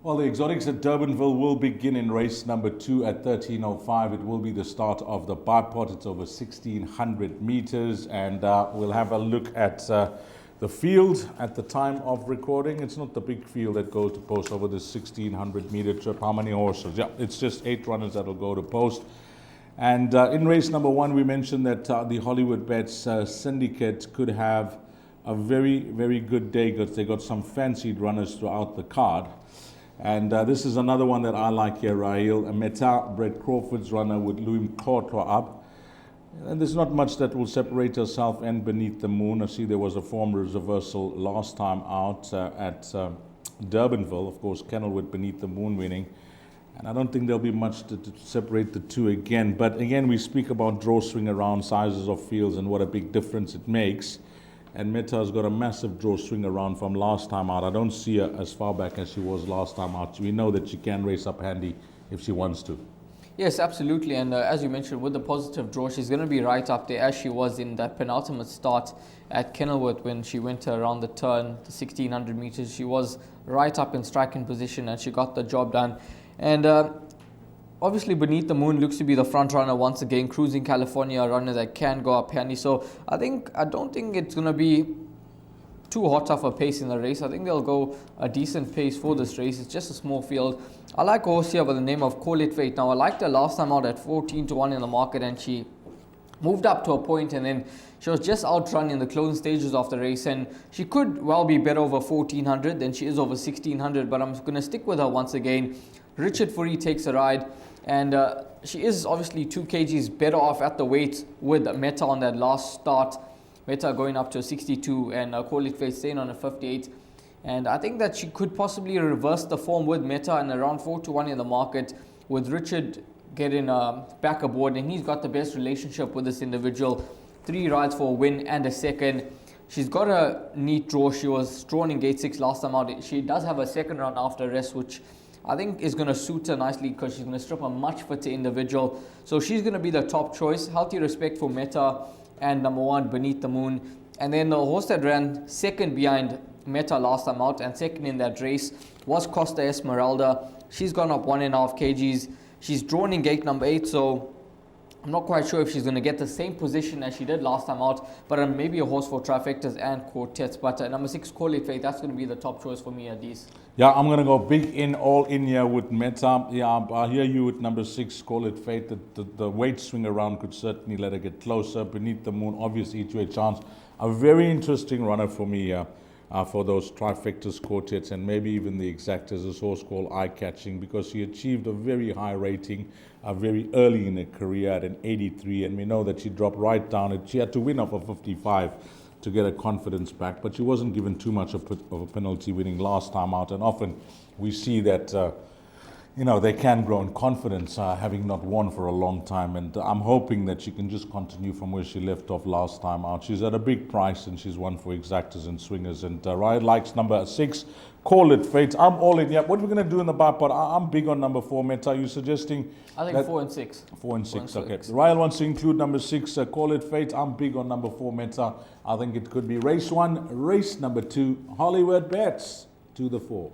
Well, the exotics at Durbanville will begin in race number 2 at 13:05. It will be the start of the bipod. It's over 1,600 meters, and we'll have a look at the field at the time of recording. It's not the big field that goes to post over the 1,600 meter trip. How many horses? Yeah, it's just 8 runners that will go to post. And in race number 1, we mentioned that the Hollywood Bets syndicate could have a very, very good day because they got some fancied runners throughout the card. And this is another one that I like here, Raheel. Meta, Brett Crawford's runner with Louis Mkhotwa up. And there's not much that will separate herself and Beneath the Moon. I see there was a form reversal last time out at Durbanville. Of course, Kennel with Beneath the Moon winning. And I don't think there'll be much to separate the two again. But again, we speak about draw swing around sizes of fields and what a big difference it makes. And Meta's got a massive draw swing around from last time out. I don't see her as far back as she was last time out. We know that she can race up handy if she wants to. Yes, absolutely. And as you mentioned, with the positive draw, she's going to be right up there as she was in that penultimate start at Kenilworth when she went around the turn, the 1,600 meters. She was right up in striking position and she got the job done. And obviously, Beneath the Moon looks to be the front runner once again, Cruising California, a runner that can go up handy. So I don't think it's going to be too hot of a pace in the race. I think they'll go a decent pace for this race. It's just a small field. I like a horse here by the name of Call It Fate. Now, I liked her last time out at 14-1 in the market, and she moved up to a point, and then she was just outrun in the closing stages of the race, and she could well be better over 1,400 than she is over 1,600, but I'm going to stick with her once again. Richard Fourie takes a ride, and she is obviously 2 kgs better off at the weight with Meta on that last start. Meta going up to a 62 and Call It Fate staying on a 58. And I think that she could possibly reverse the form with Meta and around 4-1 in the market, with Richard getting back aboard, and he's got the best relationship with this individual. 3 rides for a win and a second. She's got a neat draw. She was drawn in gate 6 last time out. She does have a second round after rest, which I think is going to suit her nicely because she's going to strip a much fitter individual. So she's going to be the top choice. Healthy Respect for Meta and number 1, Beneath the Moon. And then the horse that ran second behind Meta last time out and second in that race was Costa Esmeralda. She's gone up 1.5 kgs. She's drawn in gate number 8, so I'm not quite sure if she's going to get the same position as she did last time out, but maybe a horse for trifectas and quartets. But number 6, Call It Fate, that's going to be the top choice for me at these. Yeah, I'm going to go big in, all in here with Meta. Yeah, I hear you with number 6, Call It Fate. The weight swing around could certainly let her get closer. Beneath the Moon, obviously, each way chance. A very interesting runner for me here. For those trifectas, quartets, and maybe even the exactas, this horse called Eye Catching, because she achieved a very high rating very early in her career at an 83, and we know that she dropped right down. She had to win off a 55 to get her confidence back, but she wasn't given too much of a penalty winning last time out, and often we see that they can grow in confidence having not won for a long time, and I'm hoping that she can just continue from where she left off last time out. She's at a big price and she's won for exactas and swingers, and Ryan likes number 6, Call It Fate. I'm all in. Yeah, what we're going to do in the bipod, I'm big on number 4, Meta. Are you suggesting? I think 4 and 6. 4 and 6, okay. Ryan wants to include number 6, Call It Fate. I'm big on number 4, Meta. I think it could be race 1, race number 2, Hollywood Bets to the 4.